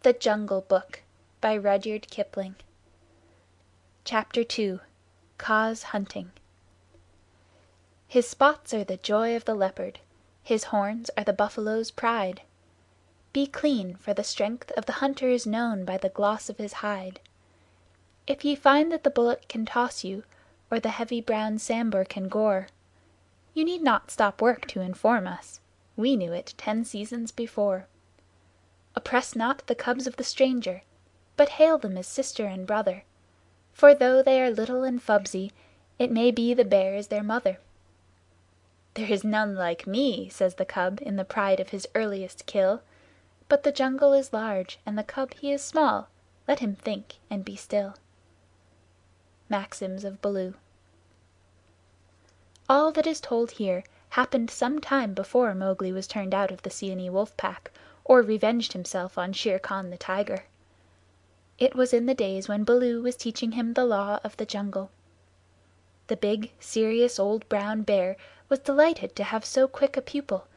The Jungle Book by Rudyard Kipling. Chapter 2. Kaa's Hunting. His spots are the joy of the leopard, his horns are the buffalo's pride. Be clean, for the strength of the hunter is known by the gloss of his hide. If ye find that the bullet can toss you, or the heavy brown sambur can gore, you need not stop work to inform us. We knew it 10 seasons before. Oppress not the cubs of the stranger, but hail them as sister and brother, for though they are little and fubsy, it may be the bear is their mother. There is none like me, says the cub in the pride of his earliest kill, but the jungle is large and the cub he is small, let him think and be still. Maxims of Baloo. All that is told here happened some time before Mowgli was turned out of the Seeonee wolf pack, or revenged himself on Shere Khan the tiger. It was in the days when Baloo was teaching him the law of the jungle. The big, serious old brown bear was delighted to have so quick a pupil,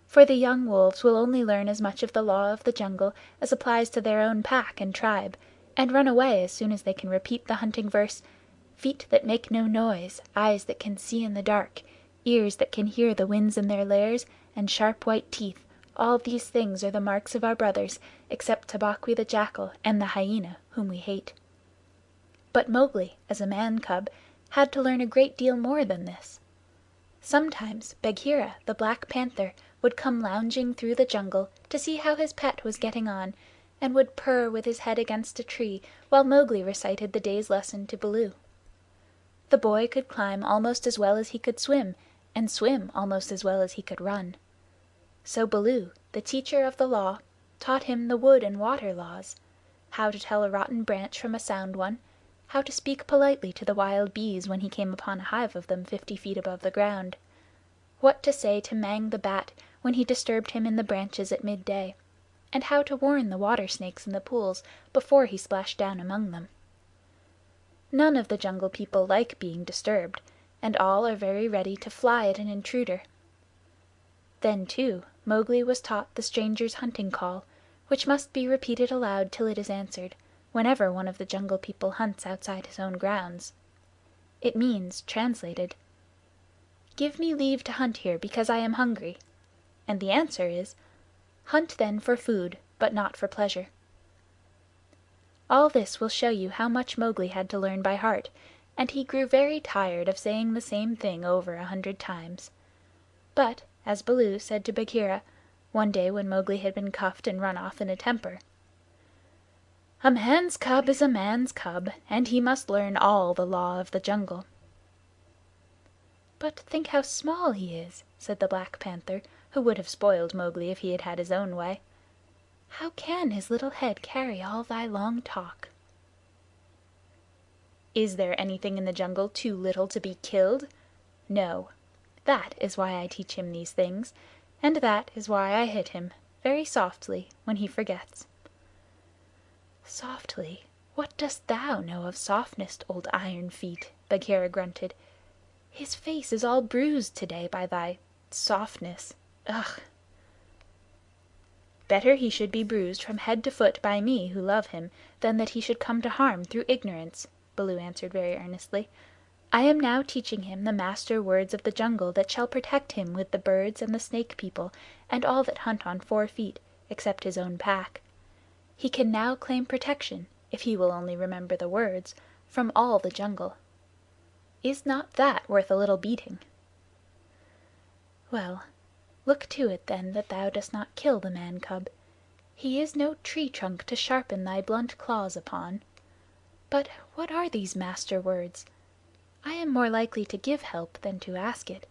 for the young wolves will only learn as much of the law of the jungle as applies to their own pack and tribe, and run away as soon as they can repeat the hunting verse, "Feet that make no noise, eyes that can see in the dark, ears that can hear the winds in their lairs, and sharp white teeth. All these things are the marks of our brothers, except Tabaqui the jackal and the hyena, whom we hate." But Mowgli, as a man cub, had to learn a great deal more than this. Sometimes Bagheera, the black panther, would come lounging through the jungle to see how his pet was getting on, and would purr with his head against a tree while Mowgli recited the day's lesson to Baloo. The boy could climb almost as well as he could swim, and swim almost as well as he could run. So Baloo, the teacher of the law, taught him the wood and water laws: how to tell a rotten branch from a sound one, how to speak politely to the wild bees when he came upon a hive of them 50 feet above the ground, what to say to Mang the bat when he disturbed him in the branches at midday, and how to warn the water snakes in the pools before he splashed down among them. None of the Jungle People like being disturbed, and all are very ready to fly at an intruder. Then, too, Mowgli was taught the stranger's hunting call, which must be repeated aloud till it is answered, whenever one of the Jungle People hunts outside his own grounds. It means, translated, "Give me leave to hunt here because I am hungry," and the answer is, "Hunt then for food, but not for pleasure." All this will show you how much Mowgli had to learn by heart, and he grew very tired of saying the same thing over 100 times. But, as Baloo said to Bagheera, one day when Mowgli had been cuffed and run off in a temper, "A man's cub is a man's cub, and he must learn all the law of the jungle." "But think how small he is," said the Black Panther, who would have spoiled Mowgli if he had had his own way. "How can his little head carry all thy long talk?" "Is there anything in the jungle too little to be killed? No. That is why I teach him these things, and that is why I hit him, very softly, when he forgets." "Softly? What dost thou know of softness, old Iron Feet?" Bagheera grunted. "His face is all bruised today by thy softness. Ugh!" "Better he should be bruised from head to foot by me who love him than that he should come to harm through ignorance," Baloo answered very earnestly. "I am now teaching him the master words of the jungle that shall protect him with the birds and the Snake People and all that hunt on 4 feet, except his own pack. He can now claim protection, if he will only remember the words, from all the jungle. Is not that worth a little beating?" "Well, look to it then that thou dost not kill the man cub. He is no tree trunk to sharpen thy blunt claws upon. But what are these master words? I am more likely to give help than to ask it."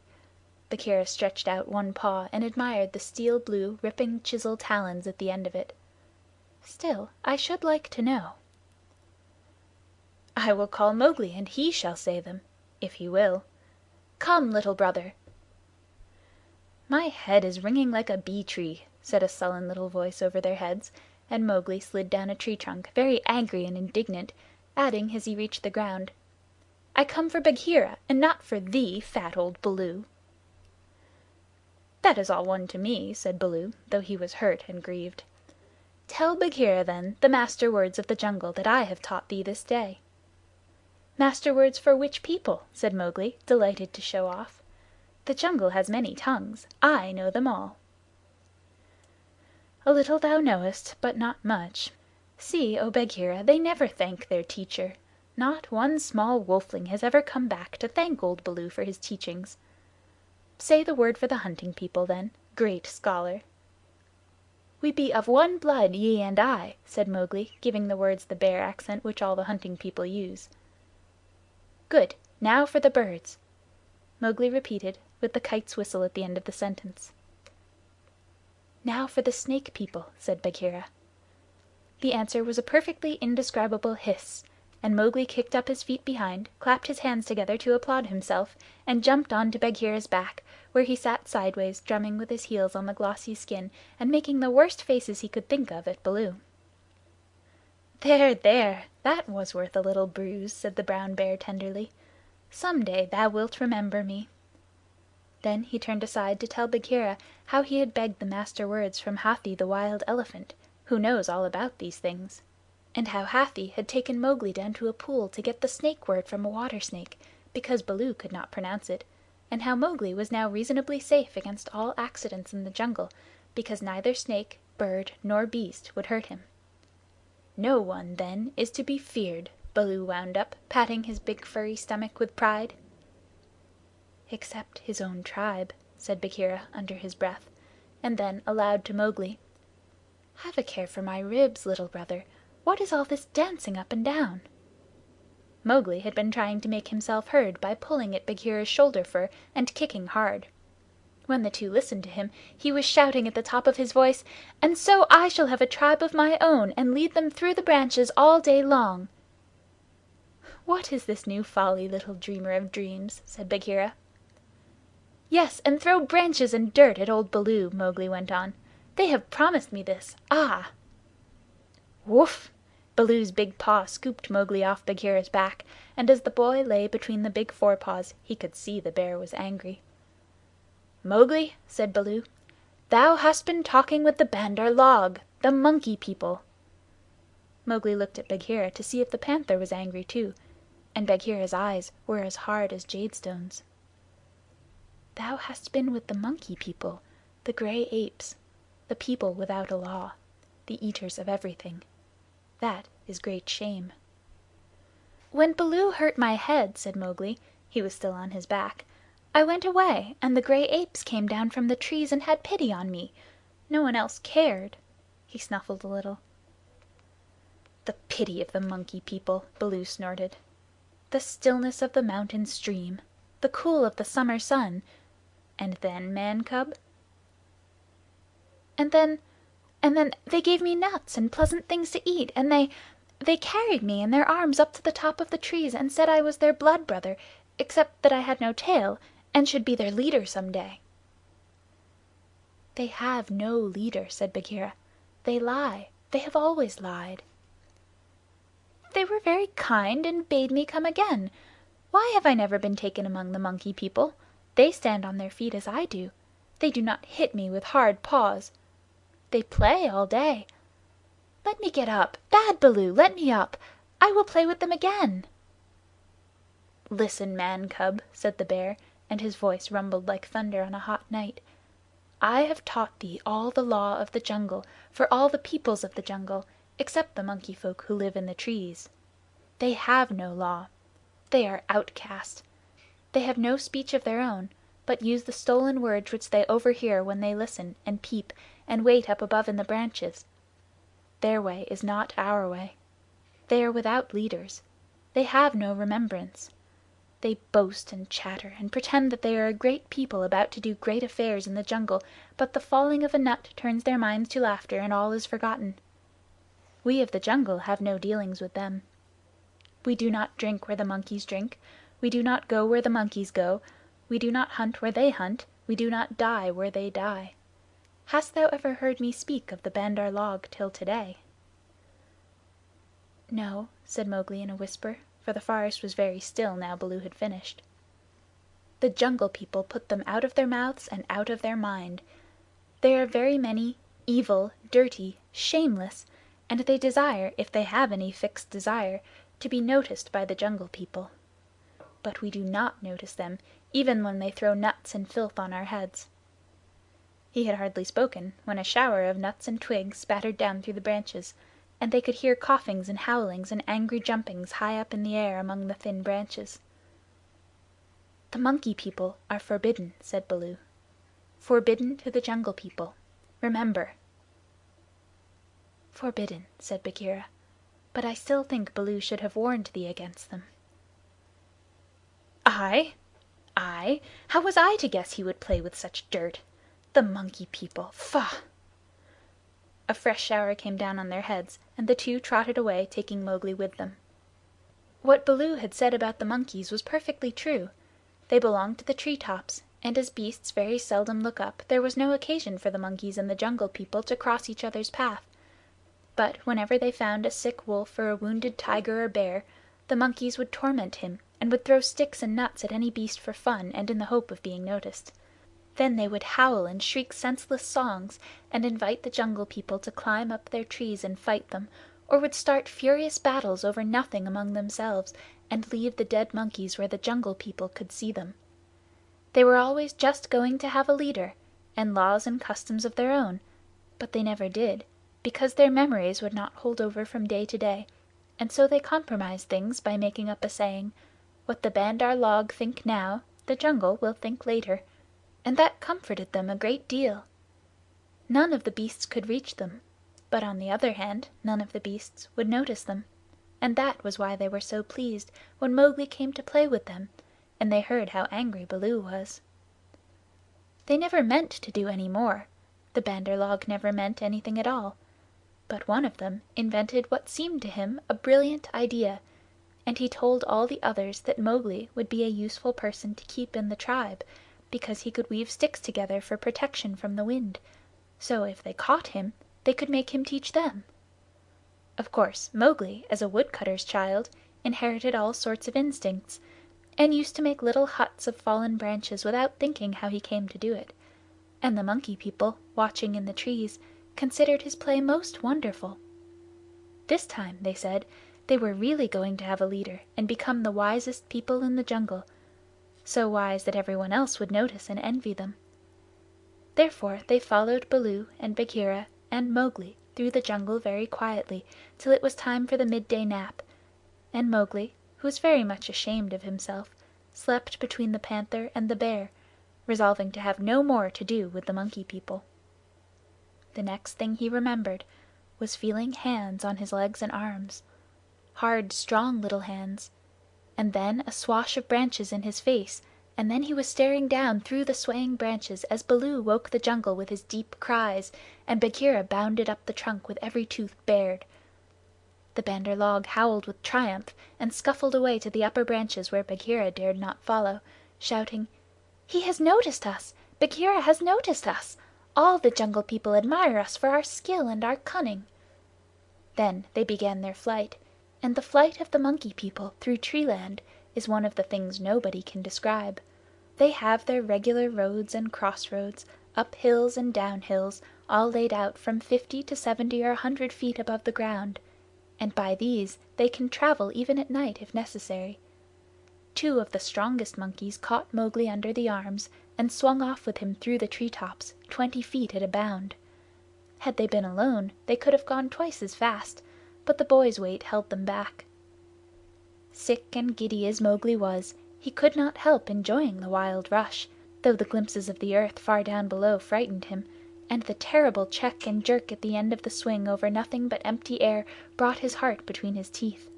Bagheera stretched out one paw and admired the steel blue, ripping chisel talons at the end of it. "Still, I should like to know." "I will call Mowgli, and he shall say them, if he will. Come, Little Brother." "My head is ringing like a bee tree," said a sullen little voice over their heads, and Mowgli slid down a tree trunk, very angry and indignant, adding as he reached the ground, "I come for Bagheera, and not for thee, fat old Baloo." "That is all one to me," said Baloo, though he was hurt and grieved. Tell Bagheera, then, the Master Words of the Jungle that I have taught thee this day." "Master Words for which people?" said Mowgli, delighted to show off. "The jungle has many tongues. I know them all." "A little thou knowest, but not much. See, O Bagheera, they never thank their teacher. Not one small wolfling has ever come back to thank old Baloo for his teachings. Say the word for the hunting people, then, great scholar." "We be of one blood, ye and I," said Mowgli, giving the words the Bear accent which all the hunting people use. "Good. Now for the birds," Mowgli repeated, with the kite's whistle at the end of the sentence. "Now for the Snake people," said Bagheera. The answer was a perfectly indescribable hiss, and Mowgli kicked up his feet behind, clapped his hands together to applaud himself, and jumped on to Bagheera's back, where he sat sideways, drumming with his heels on the glossy skin, and making the worst faces he could think of at Baloo. "There, there! That was worth a little bruise," said the brown bear tenderly. "Some day thou wilt remember me." Then he turned aside to tell Bagheera how he had begged the Master Words from Hathi the wild elephant, who knows all about these things, and how Hathi had taken Mowgli down to a pool to get the snake word from a water snake, because Baloo could not pronounce it, and how Mowgli was now reasonably safe against all accidents in the jungle, because neither snake, bird, nor beast would hurt him. "No one, then, is to be feared," Baloo wound up, patting his big furry stomach with pride. "Except his own tribe," said Bagheera under his breath, and then aloud to Mowgli, "Have a care for my ribs, little brother. What is all this dancing up and down?" Mowgli had been trying to make himself heard by pulling at Bagheera's shoulder fur and kicking hard. When the two listened to him, he was shouting at the top of his voice, "And so I shall have a tribe of my own, and lead them through the branches all day long." "What is this new folly, little dreamer of dreams?" said Bagheera. "Yes, and throw branches and dirt at old Baloo," Mowgli went on. "They have promised me this. Ah!" "Woof!" Baloo's big paw scooped Mowgli off Bagheera's back, and as the boy lay between the big forepaws he could see the bear was angry. "Mowgli," said Baloo, "thou hast been talking with the Bandar log, the Monkey People." Mowgli looked at Bagheera to see if the panther was angry too, and Bagheera's eyes were as hard as jadestones. "Thou hast been with the Monkey People, the gray apes, the people without a law, the eaters of everything. That is great shame." "When Baloo hurt my head," said Mowgli, he was still on his back, "I went away, and the gray apes came down from the trees and had pity on me. No one else cared." He snuffled a little. "The pity of the Monkey People!" Baloo snorted. "The stillness of the mountain stream, the cool of the summer sun. And then, man cub?" "And then they gave me nuts and pleasant things to eat, and they carried me in their arms up to the top of the trees and said I was their blood brother, except that I had no tail, and should be their leader some day." "They have no leader," said Bagheera. "They lie. They have always lied." "They were very kind and bade me come again. Why have I never been taken among the Monkey People? They stand on their feet as I do. They do not hit me with hard paws. They play all day. Let me get up. Bad Baloo, let me up. I will play with them again." "Listen, man cub," said the bear, and his voice rumbled like thunder on a hot night. "I have taught thee all the law of the jungle for all the peoples of the jungle, except the monkey folk who live in the trees. They have no law. They are outcast. They have no speech of their own, but use the stolen words which they overhear when they listen and peep and wait up above in the branches. Their way is not our way. They are without leaders. They have no remembrance. They boast and chatter and pretend that they are a great people about to do great affairs in the jungle, but the falling of a nut turns their minds to laughter and all is forgotten. We of the jungle have no dealings with them. We do not drink where the monkeys drink. We do not go where the monkeys go. We do not hunt where they hunt. We do not die where they die. Hast thou ever heard me speak of the Bandar log till today?" "No," said Mowgli in a whisper, for the forest was very still now Baloo had finished. "The Jungle People put them out of their mouths and out of their mind. They are very many evil, dirty, shameless, and they desire, if they have any fixed desire, to be noticed by the Jungle People. But we do not notice them, even when they throw nuts and filth on our heads." He had hardly spoken when a shower of nuts and twigs spattered down through the branches, and they could hear coughings and howlings and angry jumpings high up in the air among the thin branches. "The Monkey People are forbidden," said Baloo. "Forbidden to the Jungle People. Remember." "Forbidden," said Bagheera. "But I still think Baloo should have warned thee against them." "I? I? How was I to guess he would play with such dirt? The Monkey People! Faugh!" A fresh shower came down on their heads, and the two trotted away, taking Mowgli with them. What Baloo had said about the monkeys was perfectly true. They belonged to the tree tops, and as beasts very seldom look up, there was no occasion for the monkeys and the Jungle People to cross each other's path. But whenever they found a sick wolf or a wounded tiger or bear, the monkeys would torment him, and would throw sticks and nuts at any beast for fun and in the hope of being noticed. Then they would howl and shriek senseless songs, and invite the Jungle People to climb up their trees and fight them, or would start furious battles over nothing among themselves, and leave the dead monkeys where the Jungle People could see them. They were always just going to have a leader, and laws and customs of their own, but they never did, because their memories would not hold over from day to day, and so they compromised things by making up a saying, "What the Bandar log think now, the Jungle will think later," and that comforted them a great deal. None of the beasts could reach them, but on the other hand none of the beasts would notice them, and that was why they were so pleased when Mowgli came to play with them, and they heard how angry Baloo was. They never meant to do any more. The Bandar log never meant anything at all. But one of them invented what seemed to him a brilliant idea, and he told all the others that Mowgli would be a useful person to keep in the tribe, because he could weave sticks together for protection from the wind, so if they caught him they could make him teach them. Of course Mowgli, as a woodcutter's child, inherited all sorts of instincts, and used to make little huts of fallen branches without thinking how he came to do it, and the Monkey People, watching in the trees, considered his play most wonderful. This time, they said, they were really going to have a leader and become the wisest people in the jungle, so wise that everyone else would notice and envy them. Therefore they followed Baloo and Bagheera and Mowgli through the jungle very quietly till it was time for the midday nap, and Mowgli, who was very much ashamed of himself, slept between the panther and the bear, resolving to have no more to do with the Monkey People. The next thing he remembered was feeling hands on his legs and arms, hard, strong little hands, and then a swash of branches in his face, and then he was staring down through the swaying branches as Baloo woke the jungle with his deep cries, and Bagheera bounded up the trunk with every tooth bared. The Bandar log howled with triumph and scuffled away to the upper branches where Bagheera dared not follow, shouting, "He has noticed us! Bagheera has noticed us! All the Jungle People admire us for our skill and our cunning." Then they began their flight, and the flight of the Monkey People through Treeland is one of the things nobody can describe. They have their regular roads and crossroads, up hills and down hills, all laid out from 50 to 70 or 100 feet above the ground, and by these they can travel even at night if necessary. Two of the strongest monkeys caught Mowgli under the arms and swung off with him through the tree tops, 20 feet at a bound. Had they been alone, they could have gone twice as fast, but the boy's weight held them back. Sick and giddy as Mowgli was, he could not help enjoying the wild rush, though the glimpses of the earth far down below frightened him, and the terrible check and jerk at the end of the swing over nothing but empty air brought his heart between his teeth.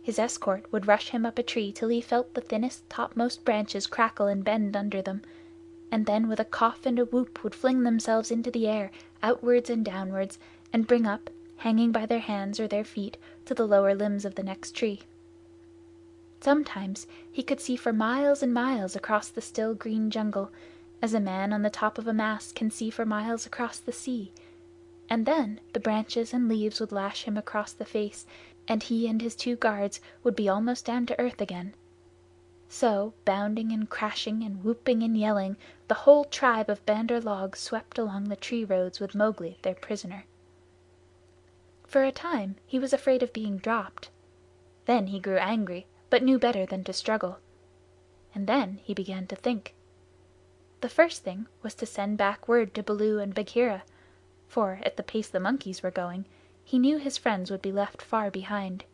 His escort would rush him up a tree till he felt the thinnest topmost branches crackle and bend under them, and then with a cough and a whoop would fling themselves into the air, outwards and downwards, and bring up, hanging by their hands or their feet, to the lower limbs of the next tree. Sometimes he could see for miles and miles across the still green jungle, as a man on the top of a mast can see for miles across the sea, and then the branches and leaves would lash him across the face, and he and his two guards would be almost down to earth again. So, bounding and crashing and whooping and yelling, the whole tribe of Bandar log swept along the tree roads with Mowgli their prisoner. For a time he was afraid of being dropped. Then he grew angry, but knew better than to struggle. And then he began to think. The first thing was to send back word to Baloo and Bagheera, for, at the pace the monkeys were going, he knew his friends would be left far behind.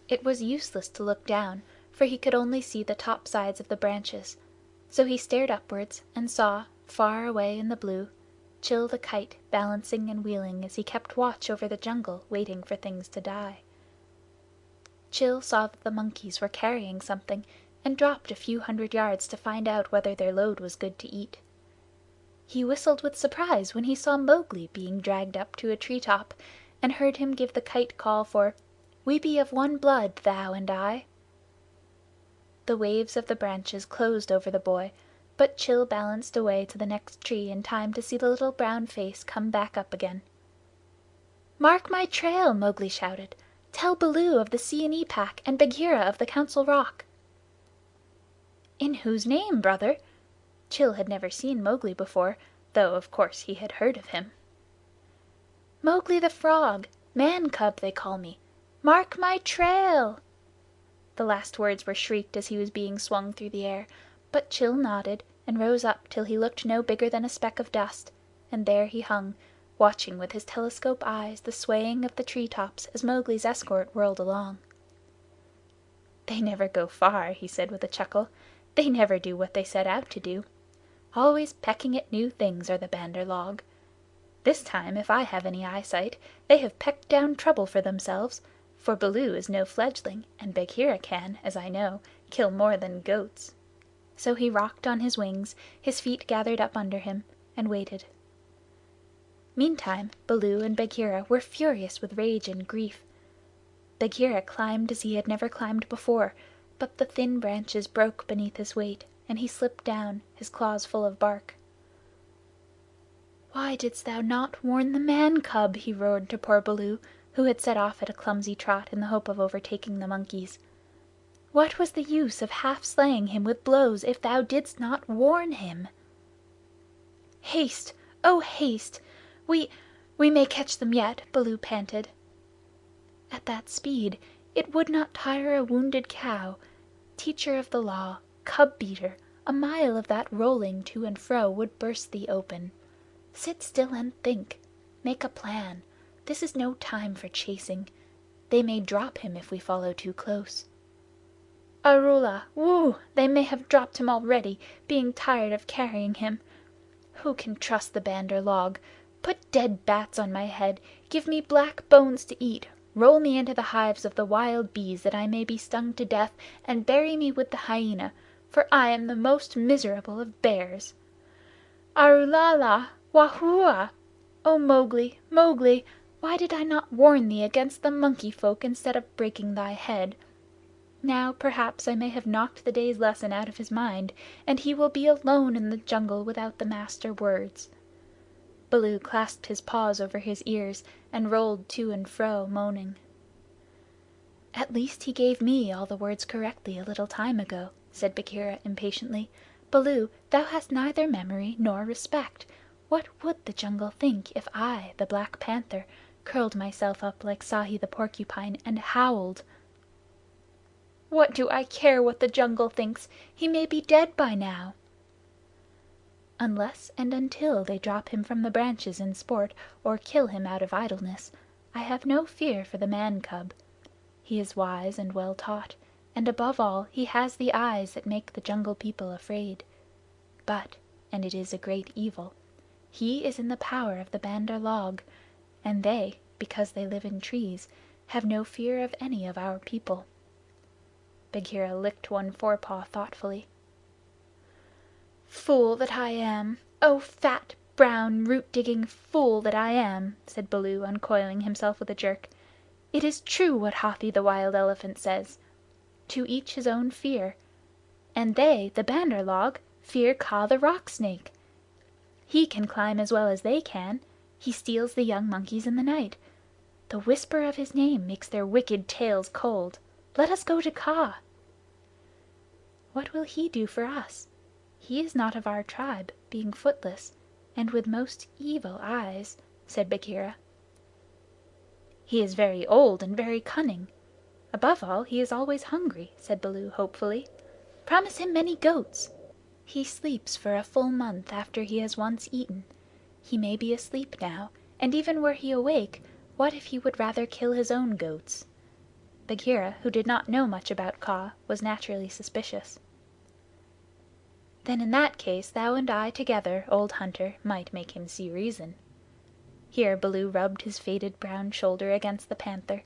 It was useless to look down, for he could only see the top sides of the branches, so he stared upwards and saw, far away in the blue, Chil the kite balancing and wheeling as he kept watch over the jungle, waiting for things to die. Chil saw that the monkeys were carrying something, and dropped a few 100 yards to find out whether their load was good to eat. He whistled with surprise when he saw Mowgli being dragged up to a tree top, and heard him give the kite call for "We be of one blood, thou and I." The waves of the branches closed over the boy, but Chil balanced away to the next tree in time to see the little brown face come back up again. "Mark my trail!" Mowgli shouted. "Tell Baloo of the Seeonee Pack and Bagheera of the Council Rock." "In whose name, brother?" Chil had never seen Mowgli before, though of course he had heard of him. "Mowgli the Frog. Man cub they call me. Mark my trail!" The last words were shrieked as he was being swung through the air, but Chil nodded and rose up till he looked no bigger than a speck of dust, and there he hung, watching with his telescope eyes the swaying of the tree tops as Mowgli's escort whirled along. "They never go far," he said with a chuckle. "They never do what they set out to do. Always pecking at new things are the Bandar log. This time, if I have any eyesight, they have pecked down trouble for themselves, for Baloo is no fledgling, and Bagheera can, as I know, kill more than goats." So he rocked on his wings, his feet gathered up under him, and waited. Meantime Baloo and Bagheera were furious with rage and grief. Bagheera climbed as he had never climbed before, but the thin branches broke beneath his weight, and he slipped down, his claws full of bark. "Why didst thou not warn the man cub?" he roared to poor Baloo, who had set off at a clumsy trot in the hope of overtaking the monkeys. "What was the use of half slaying him with blows if thou didst not warn him?" "Haste! Oh, haste! We may catch them yet," Baloo panted. At that speed it would not tire a wounded cow. Teacher of the Law, cub beater, a mile of that rolling to and fro would burst thee open. Sit still and think. Make a plan. This is no time for chasing. They may drop him if we follow too close. Arula, woo! They may have dropped him already, being tired of carrying him. Who can trust the Bandar log? Put dead bats on my head. Give me black bones to eat. Roll me into the hives of the wild bees that I may be stung to death, and bury me with the hyena, for I am the most miserable of bears. Arulala! Wahua! O Mowgli, Mowgli, why did I not warn thee against the monkey folk instead of breaking thy head? Now perhaps I may have knocked the day's lesson out of his mind, and he will be alone in the jungle without the master words." Baloo clasped his paws over his ears and rolled to and fro, moaning. "At least he gave me all the words correctly a little time ago," said Bagheera impatiently. "Baloo, thou hast neither memory nor respect. What would the jungle think if I, the Black Panther, curled myself up like Sahi the Porcupine and howled?" "What do I care what the jungle thinks? He may be dead by now." "Unless and until they drop him from the branches in sport, or kill him out of idleness, I have no fear for the man cub. He is wise and well taught, and above all he has the eyes that make the Jungle People afraid. But, and it is a great evil, he is in the power of the Bandar log, and they, because they live in trees, have no fear of any of our people." Bagheera licked one forepaw thoughtfully. "Fool that I am! Oh, fat, brown, root-digging fool that I am!" said Baloo, uncoiling himself with a jerk. "It is true what Hathi the Wild Elephant says. To each his own fear. And they, the Bandar log, fear Kaa the Rock Snake. He can climb as well as they can. He steals the young monkeys in the night. The whisper of his name makes their wicked tails cold. Let us go to Kaa." What will he do for us? He is not of our tribe, being footless, and with most evil eyes," said Bagheera. "He is very old and very cunning. Above all, he is always hungry," said Baloo hopefully. "Promise him many goats. He sleeps for a full month after he has once eaten. He may be asleep now, and even were he awake, what if he would rather kill his own goats?" Bagheera, who did not know much about Kaa, was naturally suspicious. "Then in that case thou and I together, old hunter, might make him see reason." Here Baloo rubbed his faded brown shoulder against the panther,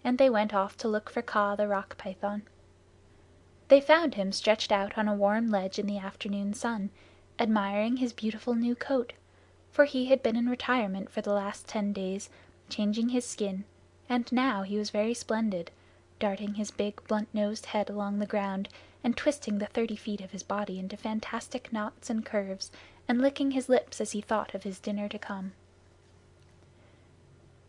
and they went off to look for Kaa the Rock Python. They found him stretched out on a warm ledge in the afternoon sun, admiring his beautiful new coat, for he had been in retirement for the last 10 days, changing his skin, and now he was very splendid, darting his big blunt-nosed head along the ground, and twisting the 30 feet of his body into fantastic knots and curves, and licking his lips as he thought of his dinner to come.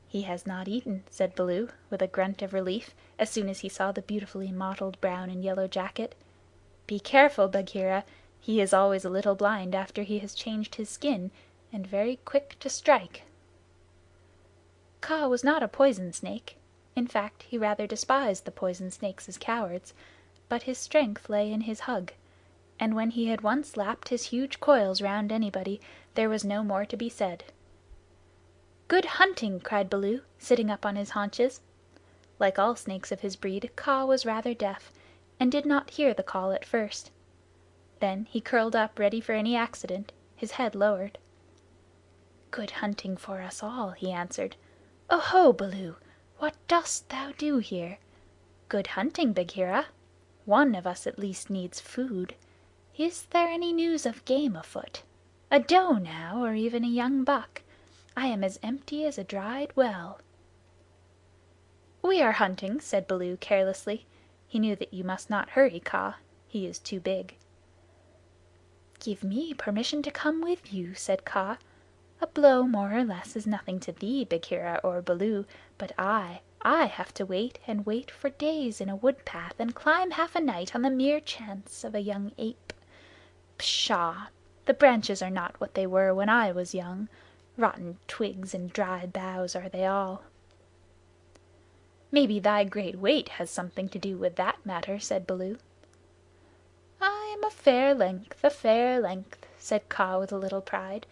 "He has not eaten," said Baloo, with a grunt of relief, as soon as he saw the beautifully mottled brown and yellow jacket. "Be careful, Bagheera. He is always a little blind after he has changed his skin, and very quick to strike." Kaa was not a poison snake. In fact, he rather despised the poison snakes as cowards, but his strength lay in his hug, and when he had once lapped his huge coils round anybody, there was no more to be said. "Good hunting!" cried Baloo, sitting up on his haunches. Like all snakes of his breed, Kaa was rather deaf, and did not hear the call at first. Then he curled up ready for any accident, his head lowered. "Good hunting for us all," he answered. "Oho, Baloo! What dost thou do here? Good hunting, Bagheera. One of us at least needs food. Is there any news of game afoot? A doe now, or even a young buck? I am as empty as a dried well." "We are hunting," said Baloo carelessly. He knew that you must not hurry Kaa. He is too big. "Give me permission to come with you," said Kaa. "A blow more or less is nothing to thee, Bagheera or Baloo, but I have to wait and wait for days in a wood path and climb half a night on the mere chance of a young ape. Pshaw! The branches are not what they were when I was young. Rotten twigs and dried boughs are they all." "Maybe thy great weight has something to do with that matter," said Baloo. "I am a fair length," said Kaa with a little pride.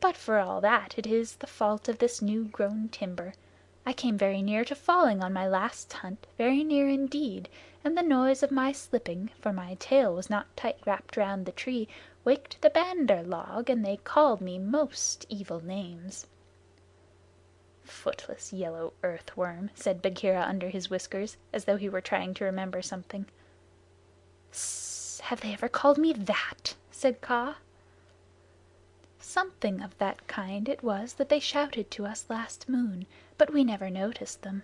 "But for all that, it is the fault of this new-grown timber. I came very near to falling on my last hunt, very near indeed, and the noise of my slipping, for my tail was not tight wrapped round the tree, waked the Bandar log, and they called me most evil names." "Footless yellow earthworm," said Bagheera under his whiskers, as though he were trying to remember something. "Sss! Have they ever called me that?" said Kaa. "Something of that kind it was that they shouted to us last moon, but we never noticed them.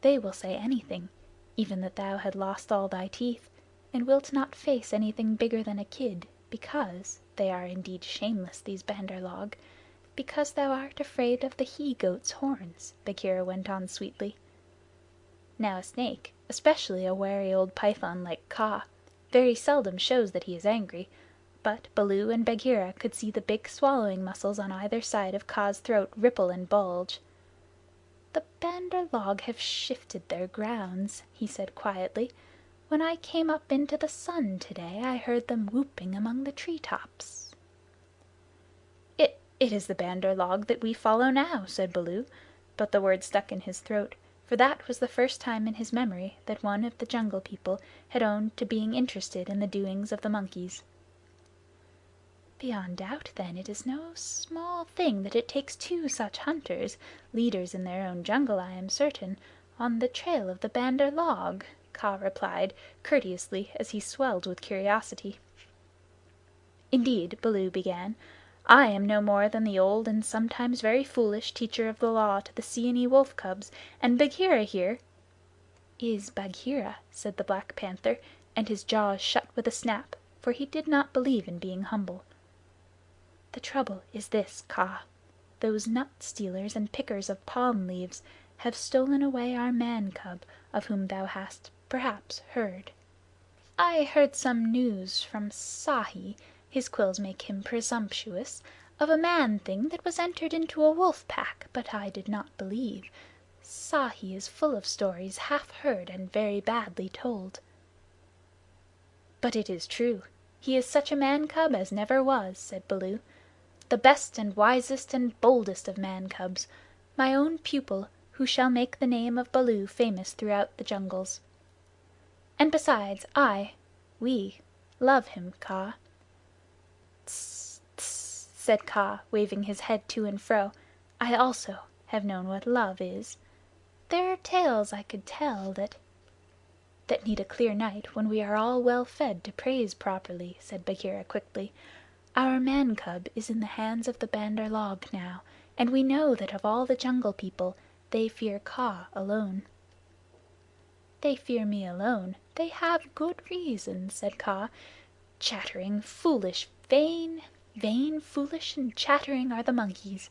They will say anything, even that thou had lost all thy teeth, and wilt not face anything bigger than a kid, because they are indeed shameless, these Bandar log because thou art afraid of the he-goat's horns," Bagheera went on sweetly. Now a snake, especially a wary old python like Kaa, very seldom shows that he is angry, but Baloo and Bagheera could see the big swallowing muscles on either side of Kaa's throat ripple and bulge. "The Bandar log have shifted their grounds," he said quietly. "When I came up into the sun today, I heard them whooping among the tree tops." It is the Bandar log that we follow now," said Baloo, but the word stuck in his throat, for that was the first time in his memory that one of the Jungle People had owned to being interested in the doings of the monkeys. "Beyond doubt, then, it is no small thing that it takes 2 such hunters, leaders in their own jungle, I am certain, on the trail of the Bandar log," Kaa replied courteously as he swelled with curiosity. "Indeed," Baloo began, "I am no more than the old and sometimes very foolish teacher of the law to the Seeonee wolf cubs, and Bagheera here—" "Is Bagheera," said the Black Panther, and his jaws shut with a snap, for he did not believe in being humble. "The trouble is this, Kaa. Those nut-stealers and pickers of palm leaves have stolen away our man cub, of whom thou hast perhaps heard." I heard some news from Sahi (his quills make him presumptuous) of a man-thing that was entered into a wolf-pack, but I did not believe. Sahi is full of stories half heard and very badly told." "But it is true. He is such a man-cub as never was," said Baloo. "The best and wisest and boldest of man-cubs. My own pupil, who shall make the name of Baloo famous throughout the jungles. And besides, we love him, Kaa." "Tss, tss," said Kaa, waving his head to and fro. "I also have known what love is. There are tales I could tell that need a clear night when we are all well fed to praise properly," said Bagheera quickly. "Our man cub is in the hands of the Bandar log now, and we know that of all the Jungle People they fear Kaa alone." "They fear me alone. They have good reason," said Kaa. "Chattering, foolish, vain, vain, foolish, and chattering are the monkeys.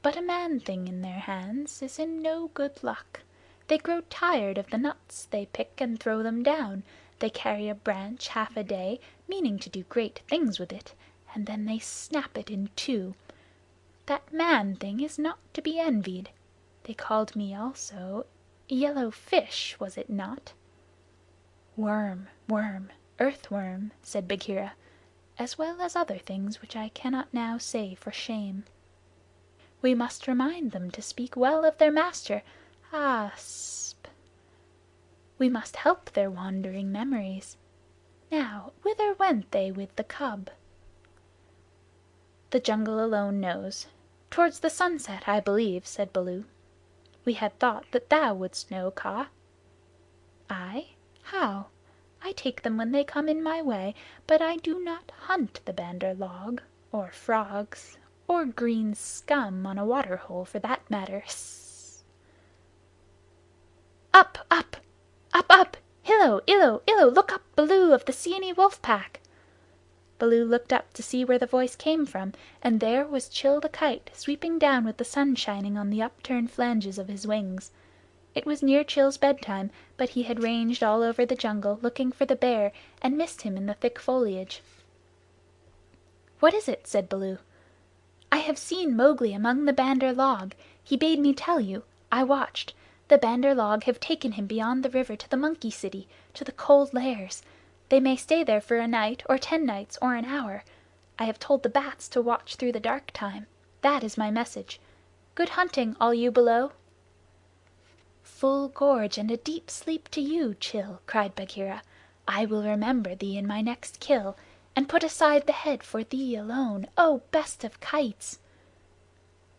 But a man thing in their hands is in no good luck. They grow tired of the nuts they pick and throw them down. They carry a branch half a day, meaning to do great things with it, and then they snap it in two. That man thing is not to be envied. They called me also Yellow Fish, was it not?" "Worm, worm, earthworm," said Bagheera, "as well as other things which I cannot now say for shame. We must remind them to speak well of their master. We must help their wandering memories. Now, whither went they with the cub?" "The jungle alone knows. Towards the sunset, I believe," said Baloo. "We had thought that thou wouldst know, Kaa." "I? How? I take them when they come in my way, but I do not hunt the Bandar log, or frogs, or green scum on a water hole for that matter. Hss!" "Up, up! Up, up! Hillo, illo, illo! Look up, Baloo of the Seeonee Wolf Pack!" Baloo looked up to see where the voice came from, and there was Chil the Kite sweeping down with the sun shining on the upturned flanges of his wings. It was near Chil's bedtime, but he had ranged all over the jungle looking for the Bear and missed him in the thick foliage. "What is it?" said Baloo. "I have seen Mowgli among the Bandar log. He bade me tell you. I watched. The Bandar log have taken him beyond the river to the Monkey City, to the Cold Lairs. They may stay there for a night, or 10 nights, or an hour. I have told the bats to watch through the dark time. That is my message. Good hunting, all you below." "Full gorge and a deep sleep to you, Chil," cried Bagheera. "I will remember thee in my next kill, and put aside the head for thee alone, O best of kites!"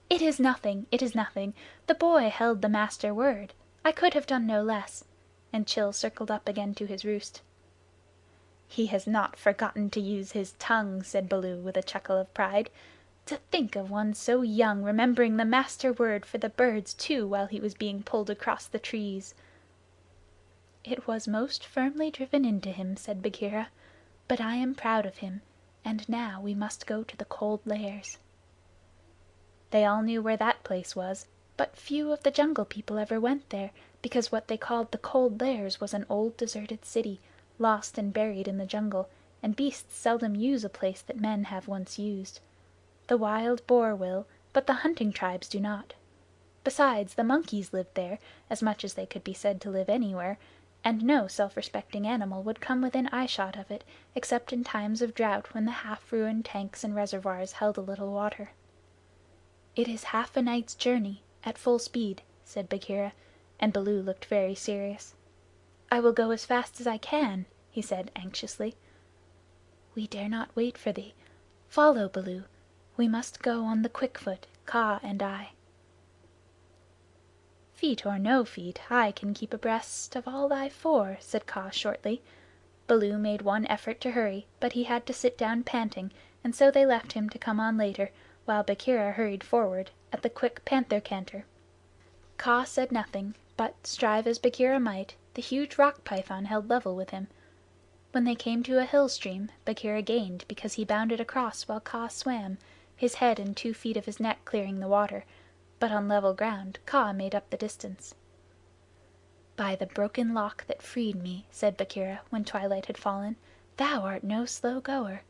"It is nothing, it is nothing. The boy held the Master word. I could have done no less," and Chil circled up again to his roost. "He has not forgotten to use his tongue," said Baloo with a chuckle of pride. "To think of one so young remembering the Master word for the birds too, while he was being pulled across the trees!" "It was most firmly driven into him," said Bagheera. "But I am proud of him, and now we must go to the Cold Lairs." They all knew where that place was, but few of the Jungle People ever went there, because what they called the Cold Lairs was an old deserted city, lost and buried in the jungle, and beasts seldom use a place that men have once used. The wild boar will, but the hunting tribes do not. Besides, the monkeys lived there, as much as they could be said to live anywhere, and no self-respecting animal would come within eyeshot of it, except in times of drought when the half-ruined tanks and reservoirs held a little water. "It is half a night's journey, at full speed," said Bagheera, and Baloo looked very serious. "I will go as fast as I can," he said anxiously. "We dare not wait for thee. Follow, Baloo. We must go on the quick foot, Kaa and I." "Feet or no feet, I can keep abreast of all thy four," said Kaa shortly. Baloo made one effort to hurry, but he had to sit down panting, and so they left him to come on later, while Bagheera hurried forward at the quick panther canter. Kaa said nothing, but, strive as Bagheera might, the huge rock python held level with him. When they came to a hill stream, Bagheera gained because he bounded across while Kaa swam, his head and 2 feet of his neck clearing the water, but on level ground Kaa made up the distance. "By the Broken Lock that freed me," said Bagheera, when twilight had fallen, "thou art no slow goer."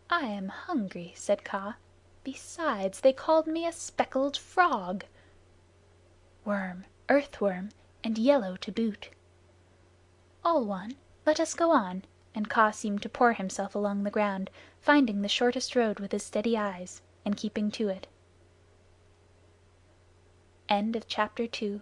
"I am hungry," said Kaa. "Besides, they called me a speckled frog." "Worm, earthworm, and yellow to boot." "All one. Let us go on," and Kaa seemed to pour himself along the ground, finding the shortest road with his steady eyes, and keeping to it. Chapter 3